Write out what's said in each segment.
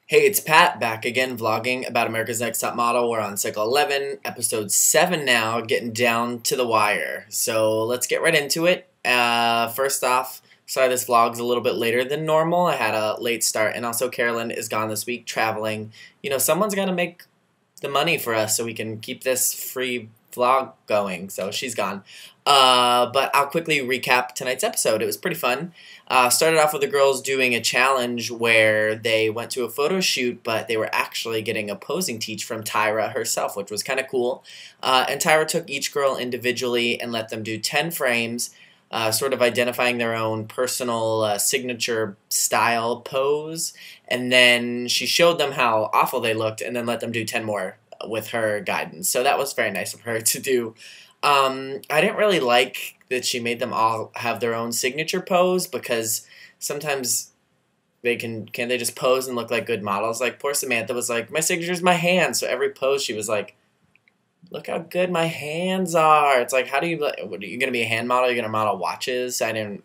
Hey, it's Pat back again vlogging about America's Next Top Model. We're on cycle 11, episode 7 now, getting down to the wire. So let's get right into it. First off, sorry this vlog's a little bit later than normal. I had a late start, and also Carolyn is gone this week traveling. You know, someone's got to make the money for us so we can keep this free vlog going, so she's gone. But I'll quickly recap tonight's episode. It was pretty fun. Started off with the girls doing a challenge where they went to a photo shoot, but they were actually getting a posing teach from Tyra herself, which was kind of cool. And Tyra took each girl individually and let them do 10 frames, sort of identifying their own personal signature style pose. And then she showed them how awful they looked and then let them do 10 more with her guidance. So that was very nice of her to do. I didn't really like that she made them all have their own signature pose, because sometimes can't they just pose and look like good models? Like poor Samantha was like, my signature's my hands. So every pose she was like, look how good my hands are. It's like, how do you, what, are you going to be a hand model? You're going to model watches? I didn't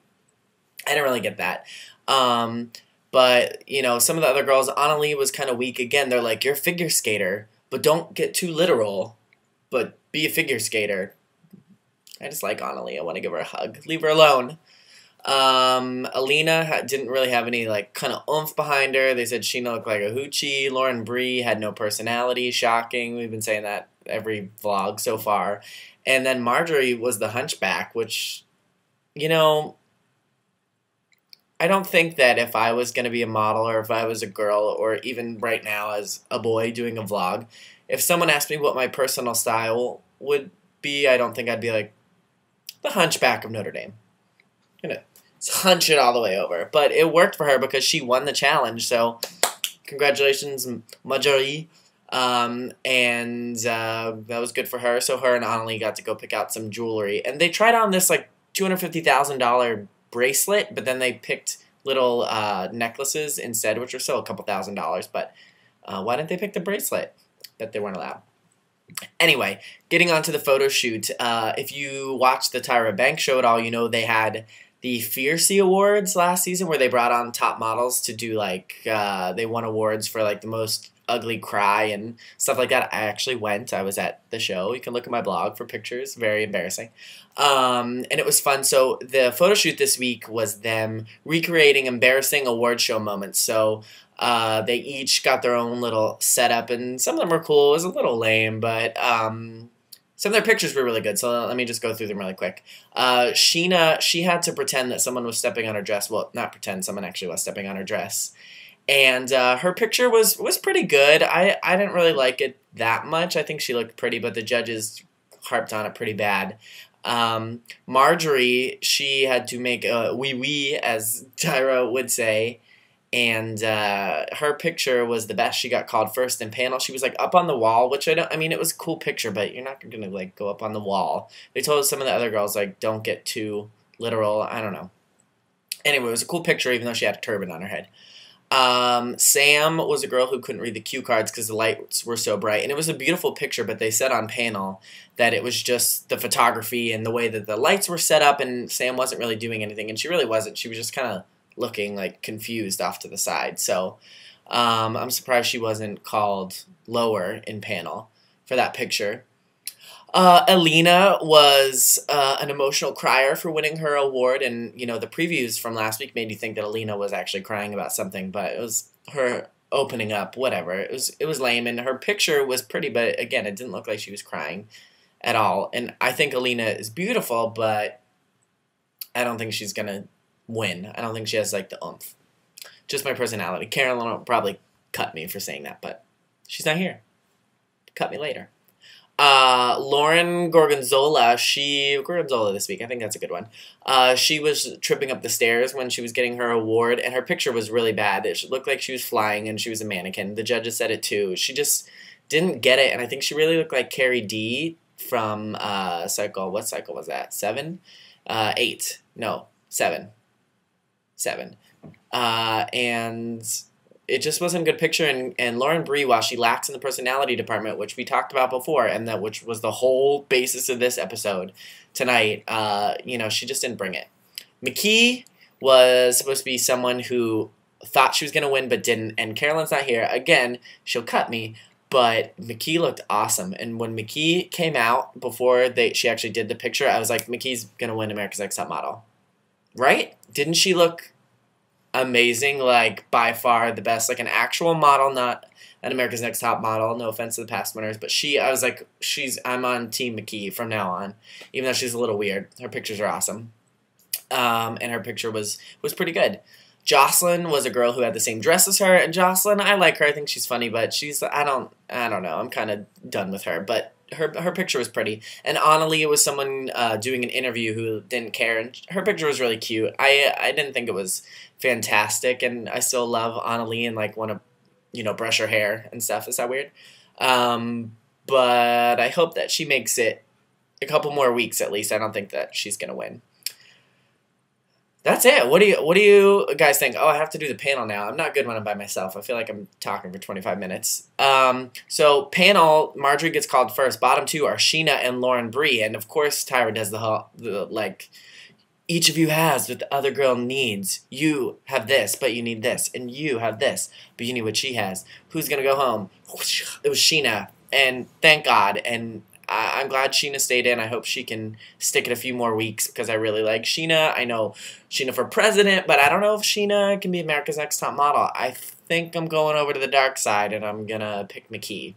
really get that. But, you know, some of the other girls, Annalie was kind of weak again. They're like, you're a figure skater, but don't get too literal, but be a figure skater. I just like Annalie. I want to give her a hug. Leave her alone. Alina didn't really have any like kind of oomph behind her. They said Sheena looked like a hoochie. Lauren Bree had no personality. Shocking. We've been saying that every vlog so far. And then Marjorie was the hunchback, which, you know, I don't think that if I was going to be a model, or if I was a girl, or even right now as a boy doing a vlog, if someone asked me what my personal style would be, I don't think I'd be like, the Hunchback of Notre Dame. I'm gonna hunch it all the way over. But it worked for her because she won the challenge. So congratulations, Marjorie. That was good for her. So her and Annalie got to go pick out some jewelry. And they tried on this like $250,000 bracelet, but then they picked little necklaces instead, which are still a couple $1,000s. But why didn't they pick the bracelet? Bet they weren't allowed. Anyway, getting on to the photo shoot, if you watched the Tyra Banks show at all, you know they had the Fiercee Awards last season where they brought on top models to do like, they won awards for like the most ugly cry and stuff like that. I actually went. I was at the show. You can look at my blog for pictures. Very embarrassing. And it was fun. So the photo shoot this week was them recreating embarrassing award show moments. So they each got their own little setup, and some of them were cool. It was a little lame, but some of their pictures were really good, so let me just go through them really quick. Sheena, she had to pretend that someone was stepping on her dress. Well, not pretend, someone actually was stepping on her dress. And her picture was pretty good. I didn't really like it that much. I think she looked pretty, but the judges harped on it pretty bad. Marjorie, she had to make a wee-wee, as Tyra would say, and her picture was the best. She got called first in panel. She was like up on the wall, which I mean, it was a cool picture, but you're not gonna like go up on the wall. They told some of the other girls like, don't get too literal. I don't know. Anyway, it was a cool picture, even though she had a turban on her head. Sam was a girl who couldn't read the cue cards because the lights were so bright, and it was a beautiful picture, but they said on panel that it was just the photography and the way that the lights were set up, and Sam wasn't really doing anything, and she really wasn't. She was just kind of looking like confused off to the side. So I'm surprised she wasn't called lower in panel for that picture. Alina was an emotional crier for winning her award, and you know the previews from last week made you think that Alina was actually crying about something, but it was her opening up. Whatever, it was lame, and her picture was pretty, but again, it didn't look like she was crying at all. And I think Alina is beautiful, but I don't think she's gonna win. I don't think she has like the oomph. Just my personality. Carolyn will probably cut me for saying that, but she's not here. Cut me later. Lauren Gorgonzola, Gorgonzola this week, I think that's a good one. She was tripping up the stairs when she was getting her award, and her picture was really bad. It looked like she was flying and she was a mannequin. The judges said it too. She just didn't get it, and I think she really looked like Carrie D from cycle, what cycle was that? 7? 8. No, 7. 7. And it just wasn't a good picture, and Lauren Bree, while she lacks in the personality department, which we talked about before, and which was the whole basis of this episode tonight, you know, she just didn't bring it. McKee was supposed to be someone who thought she was going to win but didn't. And Carolyn's not here. Again, she'll cut me. But McKee looked awesome. And when McKee came out before she actually did the picture, I was like, McKee's going to win America's Next Top Model. Right? Didn't she look amazing? Like, by far the best. Like, an actual model, not an America's Next Top Model. No offense to the past winners. But I was like, I'm on Team McKee from now on. Even though she's a little weird. Her pictures are awesome. And her picture was pretty good. Jocelyn was a girl who had the same dress as her, and Jocelyn, I like her. I think she's funny, but I don't know. I'm kind of done with her, but her picture was pretty. And Annalie was someone doing an interview who didn't care, and her picture was really cute. I didn't think it was fantastic, and I still love Annalie and like want to brush her hair and stuff. Is that weird? But I hope that she makes it a couple more weeks at least. I don't think that she's gonna win. That's it. What do you guys think? Oh, I have to do the panel now. I'm not good when I'm by myself. I feel like I'm talking for 25 minutes. So panel, Marjorie gets called first. Bottom two are Sheena and Lauren Bree, and of course Tyra does the like, each of you has what the other girl needs. You have this, but you need this, and you have this, but you need what she has. Who's gonna go home? It was Sheena, and thank God. And I'm glad Sheena stayed in. I hope she can stick it a few more weeks because I really like Sheena. I know Sheena for president, but I don't know if Sheena can be America's Next Top Model. I think I'm going over to the dark side, and I'm going to pick McKee.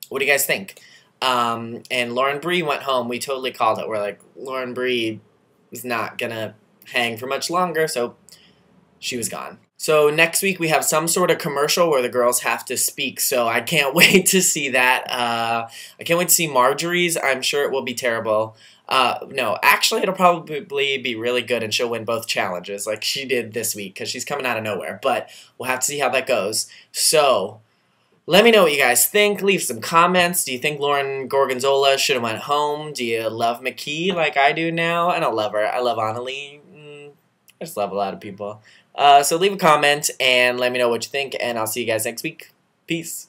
What do you guys think? And Lauren Bree went home. We totally called it. We're like, Lauren Bree is not going to hang for much longer, so she was gone. So next week we have some sort of commercial where the girls have to speak, so I can't wait to see that. I can't wait to see Marjorie's. I'm sure it will be terrible. No, actually it'll probably be really good and she'll win both challenges like she did this week because she's coming out of nowhere. But we'll have to see how that goes. So let me know what you guys think. Leave some comments. Do you think Lauren Gorgonzola should have went home? Do you love McKee like I do now? I don't love her. I love Annalie. I just love a lot of people. So leave a comment and let me know what you think, and I'll see you guys next week. Peace.